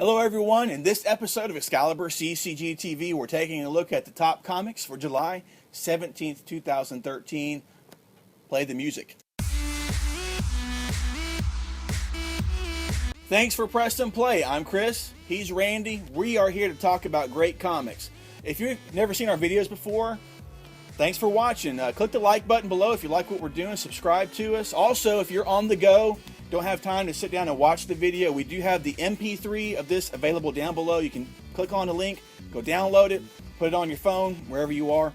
Hello everyone, in this episode of ExcaliburCCGTV, we're taking a look at the top comics for July 17th, 2013. Play the music. Thanks for pressing play. I'm Chris, he's Randy. We are here to talk about great comics. If you've never seen our videos before, thanks for watching. Click the like button below if you like what we're doing. Subscribe to us. Also, if you're on the go, don't have time to sit down and watch the video, we do have the MP3 of this available down below. You can click on the link, go download it, put it on your phone, wherever you are.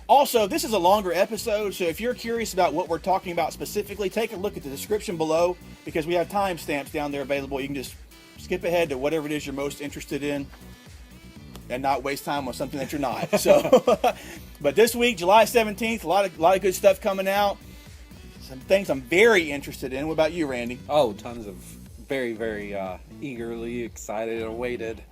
Also, this is a longer episode, so if you're curious about what we're talking about specifically, take a look at the description below because we have timestamps down there available. You can just skip ahead to whatever it is you're most interested in and not waste time on something that you're not. So, but this week, July 17th, a lot of good stuff coming out. Some things I'm very interested in. What about you, Randy? Oh, tons of very, very eagerly excited, awaited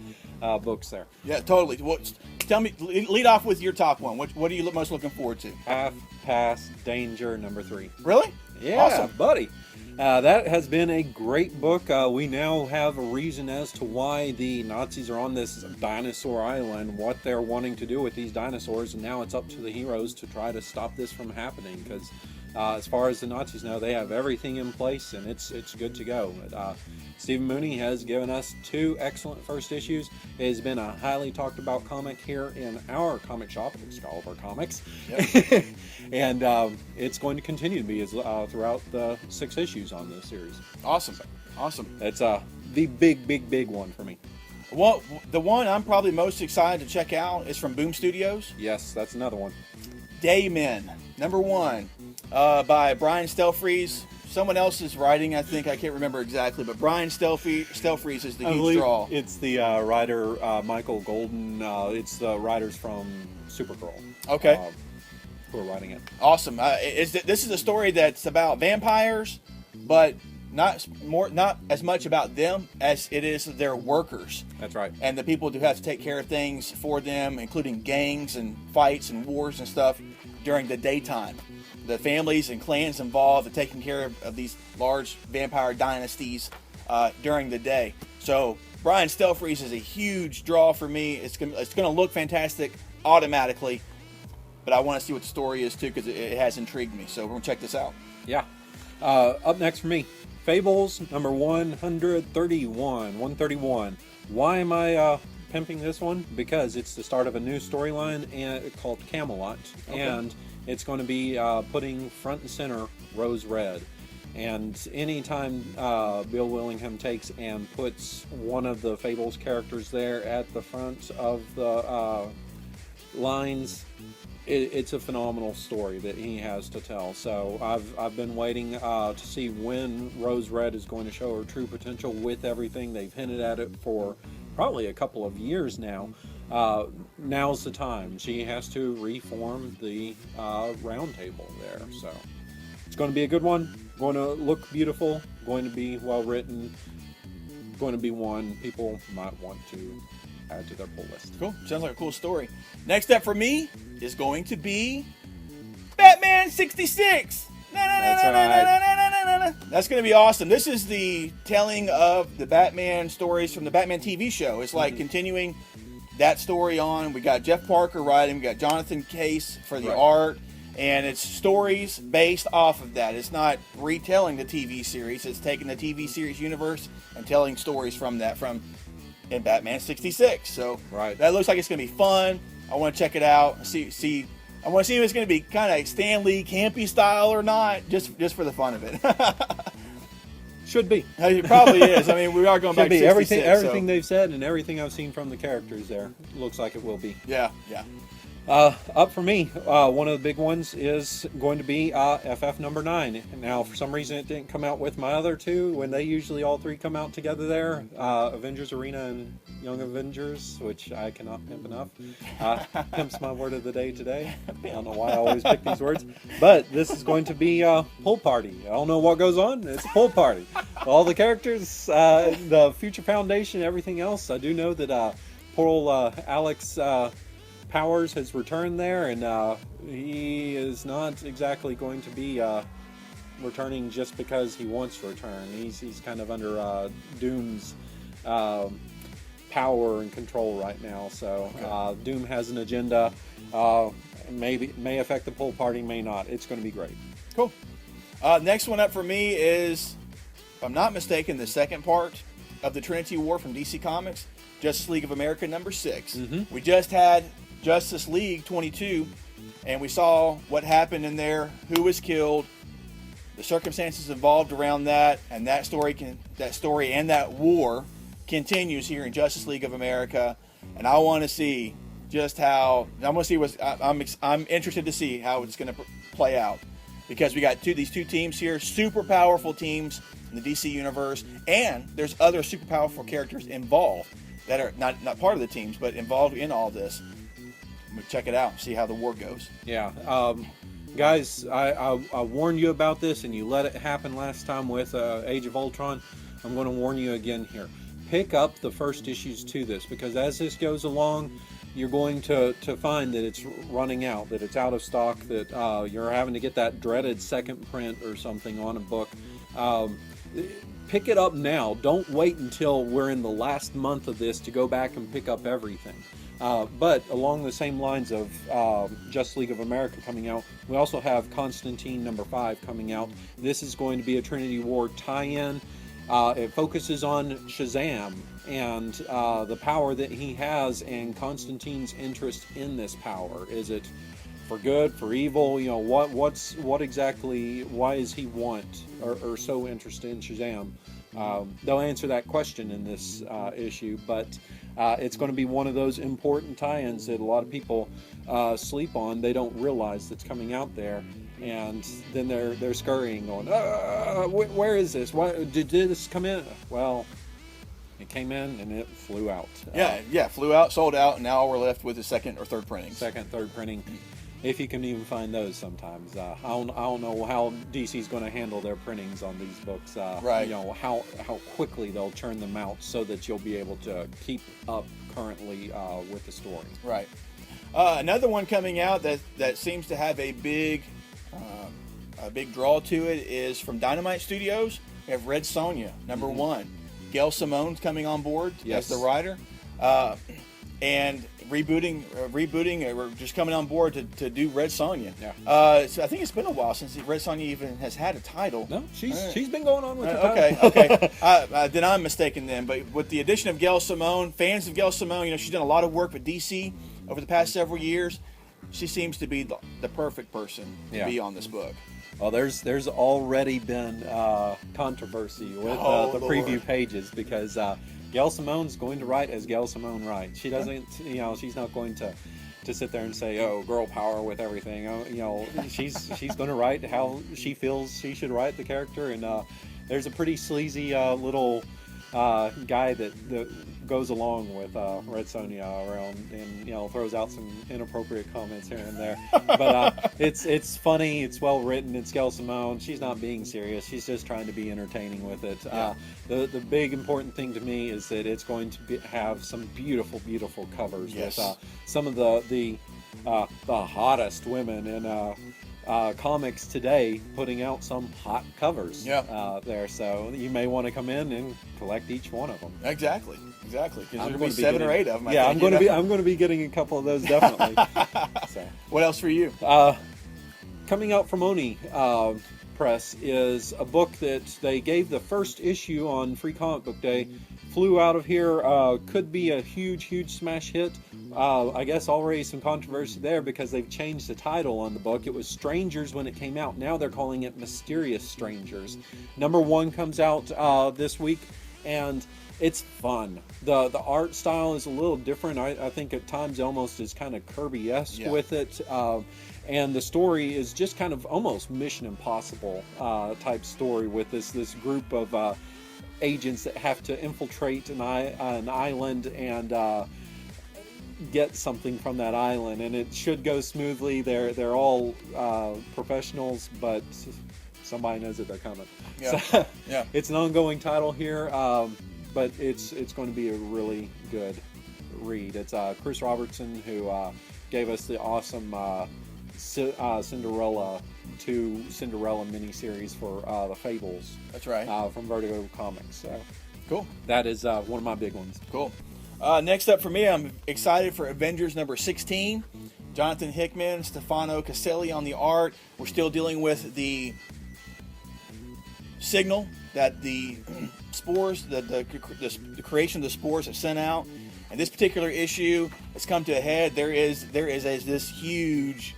books there. Yeah, totally. Well, tell me, lead off with your top one. What are you most looking forward to? Half Past Danger #3. Really? Yeah, awesome, buddy. That has been a great book. We now have a reason as to why the Nazis are on this dinosaur island, what they're wanting to do with these dinosaurs, and now it's up to the heroes to try to stop this from happening because as far as the Nazis know, they have everything in place and it's good to go. Stephen Mooney has given us 2 excellent first issues. It has been a highly talked about comic here in our comic shop, Excalibur Comics. Yep. And it's going to continue to be throughout the 6 issues on this series. Awesome. Awesome. It's the big one for me. Well, the one I'm probably most excited to check out is from Boom Studios. Yes, that's another one. Daymen, #1, by Brian Stelfreeze. Someone else is writing, I think. I can't remember exactly, but Brian Stelfreeze is the huge draw. It's the writer Michael Golden. It's the writers from Supergirl. Okay. Who are writing it. Awesome. This is a story that's about vampires, but not as much about them as it is their workers. That's right. And the people who have to take care of things for them, including gangs and fights and wars and stuff during the daytime. The families and clans involved in taking care of these large vampire dynasties during the day. So Brian Stelfreeze is a huge draw for me. It's gonna look fantastic automatically, but I want to see what the story is too because it has intrigued me. So we're gonna check this out. Yeah. Up next for me, Fables #131. Why am I pimping this one? Because it's the start of a new storyline called Camelot, okay. And it's going to be putting front and center Rose Red. And anytime Bill Willingham takes and puts one of the Fables characters there at the front of the lines, it's a phenomenal story that he has to tell. So I've been waiting to see when Rose Red is going to show her true potential with everything. They've hinted at it for probably a couple of years now. Now's the time. She has to reform the round table there. So it's going to be a good one. Going to look beautiful. Going to be well written. Going to be one people might want to add to their pull list. Cool. Sounds like a cool story. Next up for me is going to be Batman 66. That's right. That's going to be awesome. This is the telling of the Batman stories from the Batman TV show. It's like continuing that story on. We got Jeff Parker writing. We got Jonathan Case for the art. And it's stories based off of that. It's not retelling the TV series. It's taking the TV series universe and telling stories from that in Batman 66. So that looks like it's going to be fun. I want to check it out. I want to see if it's going to be kind of Stan Lee campy style or not, just for the fun of it. Should be. It probably is. I mean, we are going back to 66. Everything they've said and everything I've seen from the characters there looks like it will be. Yeah. Up for me, one of the big ones is going to be FF #9. Now, for some reason, it didn't come out with my other 2 when they usually all 3 come out together there. Avengers Arena and Young Avengers, which I cannot pimp enough. Pimp's my word of the day today. I don't know why I always pick these words. But this is going to be a pool party. I don't know what goes on. It's a pool party. All the characters, the Future Foundation, everything else. I do know that poor old Alex Powers has returned there, and he is not exactly going to be returning just because he wants to return. He's kind of under Dune's power and control right now. So Doom has an agenda. May affect the pool party, may not. It's going to be great. Cool. Next one up for me is, if I'm not mistaken, the second part of the Trinity War from DC Comics, Justice League of America number 6. We just had Justice League 22, and we saw what happened in there, who was killed, the circumstances involved around that, and that story and that war continues here in Justice League of America. And I want to see just how I'm interested to see how it's going to play out, because we got these two teams here, super powerful teams in the DC universe, and there's other super powerful characters involved that are not part of the teams but involved in all this. We'll check it out, see how the war goes. Yeah. Guys, I warned you about this, and you let it happen last time with Age of Ultron. I'm going to warn you again here. Pick up the first issues to this, because as this goes along, you're going to find that it's running out, that it's out of stock, that you're having to get that dreaded second print or something on a book. Pick it up now. Don't wait until we're in the last month of this to go back and pick up everything. But along the same lines of Justice League of America coming out, we also have Constantine number 5 coming out. This is going to be a Trinity War tie-in. It focuses on Shazam and the power that he has, and Constantine's interest in this power. Is it for good, for evil? You know, what exactly? Why is he or so interested in Shazam? They'll answer that question in this issue, but it's going to be one of those important tie-ins that a lot of people sleep on. They don't realize that's coming out there, and then they're scurrying, going, "Where is this? Why did this come in?" Well, it came in and it flew out. Flew out, sold out, and now we're left with the second or third printing. Third printing. If you can even find those sometimes. I don't know how DC's going to handle their printings on these books. Right. You know, how quickly they'll churn them out so that you'll be able to keep up currently with the story. Right. Another one coming out that seems to have a big draw to it is from Dynamite Studios. We have Red Sonja, number 1. Gail Simone's coming on board as the writer. And rebooting, we're just coming on board to do Red Sonja. Yeah. So I think it's been a while since Red Sonja even has had a title. No, she's been going on with the title. Okay. Then I'm mistaken then. But with the addition of Gail Simone, fans of Gail Simone, you know, she's done a lot of work with DC over the past several years. She seems to be the perfect person to be on this book. Well, there's already been controversy with the preview pages, because Gail Simone's going to write as Gail Simone writes. She doesn't, you know, she's not going to sit there and say, "Oh, girl power with everything." You know, she's going to write how she feels she should write the character. And there's a pretty sleazy little guy that goes along with Red Sonja around, and you know, throws out some inappropriate comments here and there. But it's funny, it's well written, it's Gail Simone. She's not being serious, she's just trying to be entertaining with it. The big important thing to me is that it's going to have some beautiful covers with some of the hottest women in comics today, putting out some hot covers there. So you may want to come in and collect each one of them. Exactly. Because there'll be 7 or 8 of them. I'm going to be getting a couple of those definitely. So, what else for you? Coming out from Oni Press is a book that they gave the first issue on Free Comic Book Day. Flew out of here. Could be a huge smash hit. I guess already some controversy there because they've changed the title on the book. It was Strangers when it came out. Now they're calling it Mysterious Strangers. Number 1 comes out this week, and it's fun. The art style is a little different. I think at times almost is kind of Kirby-esque with it. And the story is just kind of almost Mission Impossible type story with this group of agents that have to infiltrate an island and get something from that island, and it should go smoothly. They're all professionals, but somebody knows that they're coming. So, it's an ongoing title here, but it's going to be a really good read. It's Chris Robertson who gave us the awesome Cinderella miniseries for the Fables. That's right. From Vertigo Comics. So Cool. That is one of my big ones. Cool. Next up for me, I'm excited for Avengers number 16. Jonathan Hickman, Stefano Caselli on the art. We're still dealing with the signal that the spores, the creation of the spores have sent out. And this particular issue has come to a head. There is this huge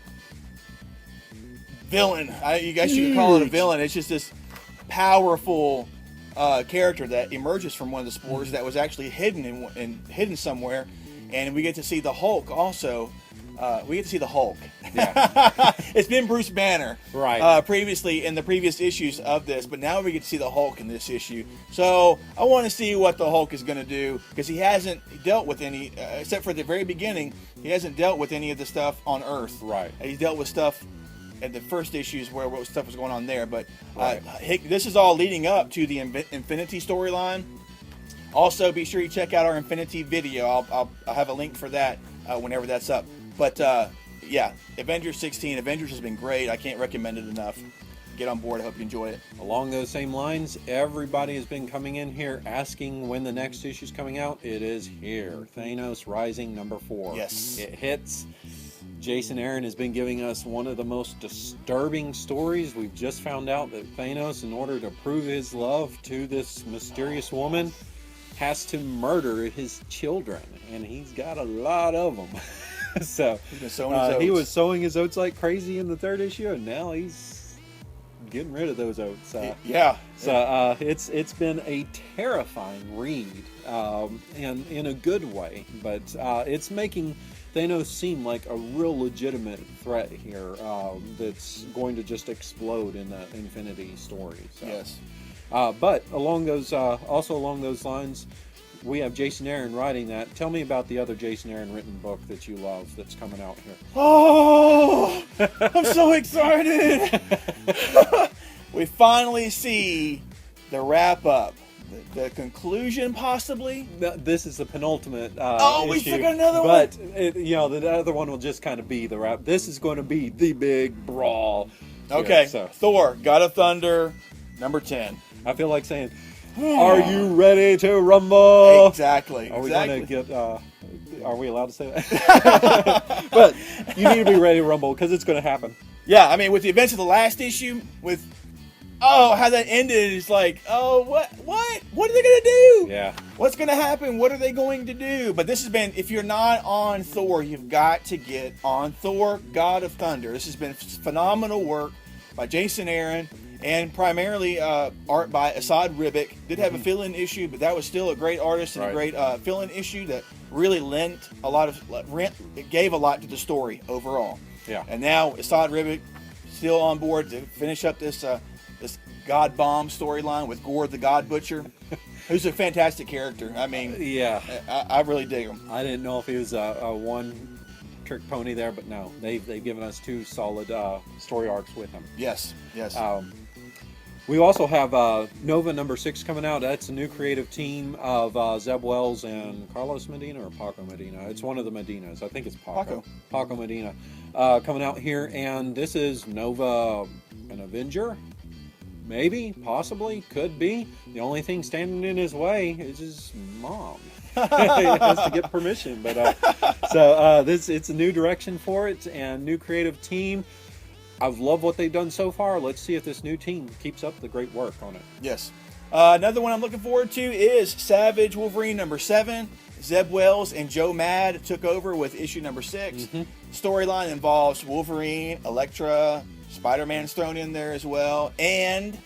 villain. You guys should call it a villain. It's just this powerful character that emerges from one of the spores that was actually hidden somewhere, and we get to see the Hulk also. We get to see the Hulk. Yeah. It's been Bruce Banner, right? Previously in the previous issues of this, but now we get to see the Hulk in this issue. So I want to see what the Hulk is going to do, because he hasn't dealt with any, except for the very beginning, he hasn't dealt with any of the stuff on Earth. Right. He's dealt with stuff at the first issues where what stuff was going on there, but right. This is all leading up to the Infinity storyline. Also, be sure you check out our Infinity video. I'll have a link for that whenever that's up. But yeah, Avengers 16. Avengers has been great. I can't recommend it enough. Get on board. I hope you enjoy it. Along those same lines, everybody has been coming in here asking when the next issue is coming out. It is here. Thanos Rising number 4. Yes. It hits. Jason Aaron has been giving us one of the most disturbing stories. We've just found out that Thanos, in order to prove his love to this mysterious woman, has to murder his children. And he's got a lot of them. So he's been sowing his oats. He was sowing his oats like crazy in the 3rd issue, and now he's getting rid of those oats. Yeah. So it's been a terrifying read, and in a good way, but it's making Thanos seem like a real legitimate threat here that's going to just explode in the Infinity story. So. Yes. But along those lines, we have Jason Aaron writing that. Tell me about the other Jason Aaron written book that you love that's coming out here. Oh, I'm so excited! We finally see the wrap up, the conclusion, possibly. This is the penultimate we issue, took another one. But the other one will just kind of be the wrap. This is going to be the big brawl. Okay, so Thor, God of Thunder, number 10. I feel like saying, "Are you ready to rumble?" Exactly. Are we going to get? Are we allowed to say that? But you need to be ready to rumble, because it's going to happen. Yeah, I mean, with the events of the last issue, with how that ended, it's like, what are they going to do? Yeah. What's going to happen? What are they going to do? But this has been, if you're not on Thor, you've got to get on Thor, God of Thunder. This has been phenomenal work by Jason Aaron, and primarily art by Asad Ribic. Did have a fill-in issue, but that was still a great artist and a great fill-in issue that really it gave a lot to the story overall. Yeah. And now Asad Ribic still on board to finish up this God Bomb storyline with Gore the God Butcher, who's a fantastic character. I mean, yeah, I really dig him. I didn't know if he was a one-trick pony there, but no, they've given us 2 solid story arcs with him. Yes. We also have Nova number 6 coming out. That's a new creative team of Zeb Wells and Carlos Medina or Paco Medina. It's one of the Medinas. I think it's Paco Medina coming out here. And this is Nova, an Avenger? Maybe, possibly, could be. The only thing standing in his way is his mom. He has to get permission. But it's a new direction for it and new creative team. I've loved what they've done so far. Let's see if this new team keeps up the great work on it. Yes. Another one I'm looking forward to is Savage Wolverine number 7. Zeb Wells and Joe Mad took over with issue number 6. Mm-hmm. Storyline involves Wolverine, Elektra, Spider-Man's thrown in there as well, and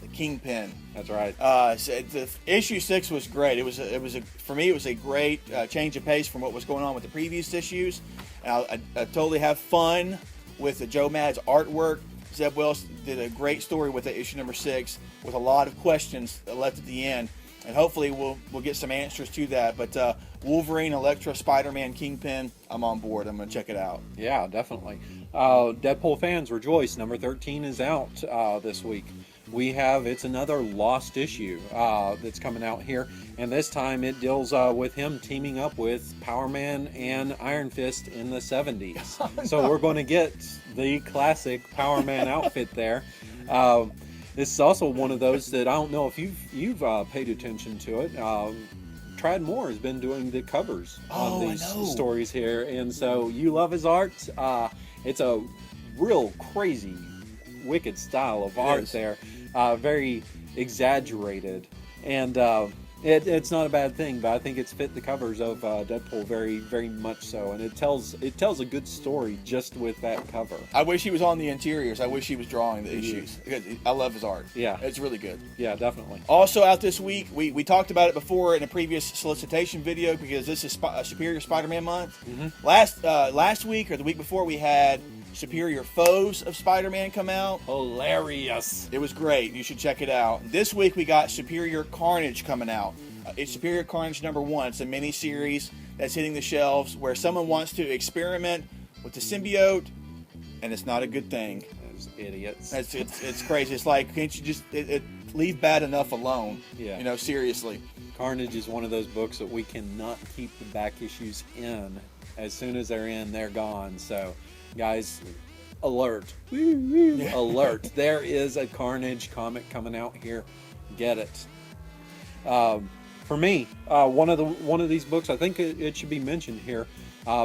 the Kingpin. That's right. So the issue 6 was great. For me, it was a great change of pace from what was going on with the previous issues. And I totally have fun with the Joe Mad's artwork. Zeb Wells did a great story with the issue number 6 with a lot of questions left at the end, and hopefully we'll get some answers to that. But Wolverine, Elektra, Spider-Man, Kingpin, I'm on board. I'm going to check it out. Yeah, definitely. Deadpool fans, rejoice. Number 13 is out this week. It's another lost issue that's coming out here, and this time it deals with him teaming up with Power Man and Iron Fist in the 70s. So we're going to get the classic Power Man outfit there. This is also one of those that I don't know if you've paid attention to it. Trad Moore has been doing the covers on these stories here, and so you love his art. It's a real crazy, wicked style of art there, very exaggerated, and it's not a bad thing. But I think it's fit the covers of Deadpool very, very much so, and it tells a good story just with that cover. I wish he was on the interiors. I wish he was drawing the issues. I love his art. Yeah, it's really good. Yeah, definitely. Also out this week, we talked about it before in a previous solicitation video because this is Superior Spider-Man month. Last week or the week before, we had Superior Foes of Spider-Man come out. Hilarious. It was great. You should check it out. This week we got Superior Carnage coming out. It's Superior Carnage #1. It's a mini-series that's hitting the shelves where someone wants to experiment with the symbiote, and it's not a good thing. Those idiots. It's crazy. It's like, can't you just leave bad enough alone? Yeah. You know, seriously. Carnage is one of those books that we cannot keep the back issues in. As soon as they're in, they're gone. So, guys, alert. Alert. There is a Carnage comic coming out here. Get it. For me, one of these books, I think it should be mentioned here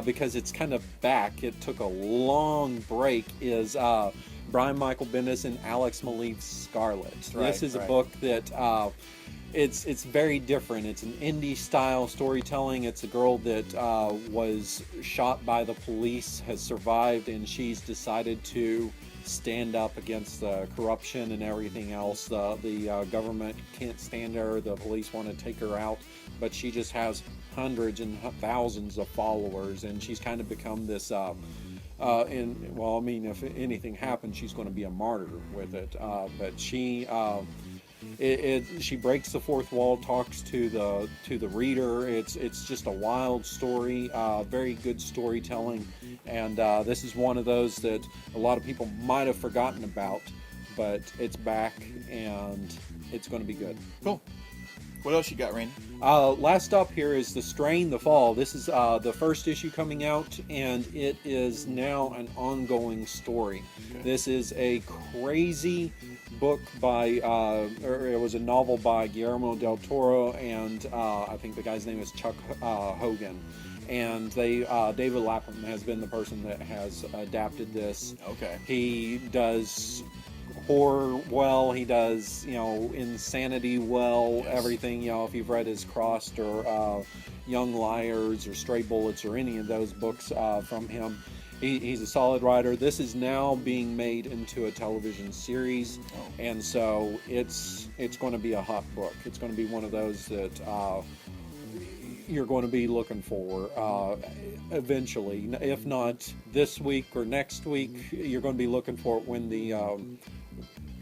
because it's kind of back. It took a long break. Is Brian Michael Bendis and Alex Maleev's Scarlet. This is a book that it's very different. It's an indie style storytelling. It's a girl that was shot by the police, has survived, and she's decided to stand up against the corruption and everything else. The government can't stand her. The police want to take her out, but she just has hundreds and thousands of followers, and she's kind of become this. If anything happens, she's going to be a martyr with it. But she breaks the fourth wall, talks to the reader. It's just a wild story, very good storytelling, and this is one of those that a lot of people might have forgotten about, but it's back and it's going to be good. Cool. What else you got, Randy? Last up here is The Strain, The Fall. This is the first issue coming out, and it is now an ongoing story. Okay. This is a crazy book by, it was a novel by Guillermo del Toro, and I think the guy's name is Chuck Hogan. And David Lapham has been the person that has adapted this. Okay. He does horror well, he does, insanity well, everything, if you've read his Crossed or Young Liars or Stray Bullets or any of those books from him, he's a solid writer. This is now being made into a television series, and so it's going to be a hot book. It's going to be one of those that you're going to be looking for eventually. If not this week or next week, you're going to be looking for it when the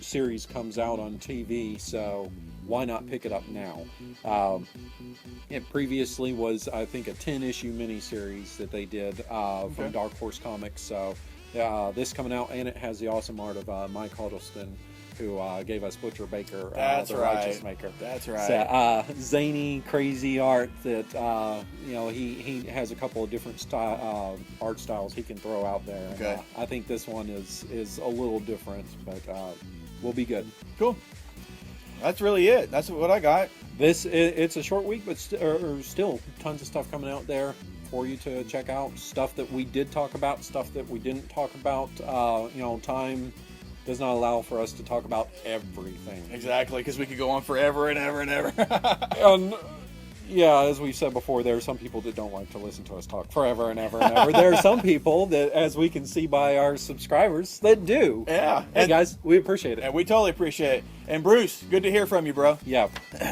series comes out on TV, so why not pick it up now? It previously was, I think, a 10-issue miniseries that they did from Dark Horse Comics, so this coming out, and it has the awesome art of Mike Huddleston, who gave us Butcher Baker, the Righteous Maker. That's right. So, zany, crazy art that he has a couple of different art styles he can throw out there. Okay. And, I think this one is a little different, but will be good. Cool. That's really it. That's what I got. It's a short week, but still tons of stuff coming out there for you to check out. Stuff that we did talk about, stuff that we didn't talk about. Time does not allow for us to talk about everything. Exactly, because we could go on forever and ever and ever. Yeah, as we've said before, there are some people that don't like to listen to us talk forever and ever and ever. There are some people that, as we can see by our subscribers, that do. Yeah. Hey, guys, we appreciate it. And we totally appreciate it. And Bruce, good to hear from you, bro. Yeah.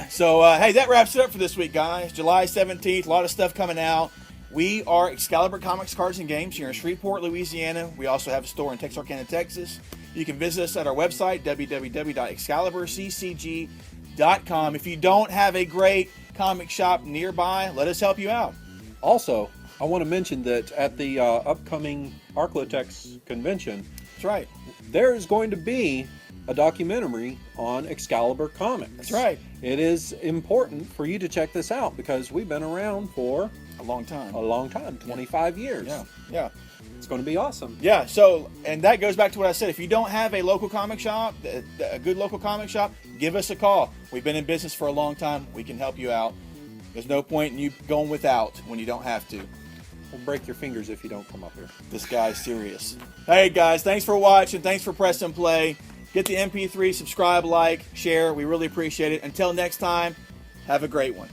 So, hey, that wraps it up for this week, guys. July 17th, a lot of stuff coming out. We are Excalibur Comics, Cards, and Games here in Shreveport, Louisiana. We also have a store in Texarkana, Texas. You can visit us at our website, www.ExcaliburCCG.com. If you don't have a great comic shop nearby, let us help you out. Also, I want to mention that at the upcoming Arklatex convention, that's right, there is going to be a documentary on Excalibur Comics. That's right. it is important for you to check this out because we've been around for A long time. a long time, 25 years. Yeah, yeah. It's going to be awesome. Yeah, so, and that goes back to what I said. If you don't have a local comic shop, a good local comic shop, give us a call. We've been in business for a long time. We can help you out. There's no point in you going without when you don't have to. We'll break your fingers if you don't come up here. This guy's serious. Hey, guys, thanks for watching. Thanks for pressing play. Get the MP3, subscribe, like, share. We really appreciate it. Until next time, have a great one.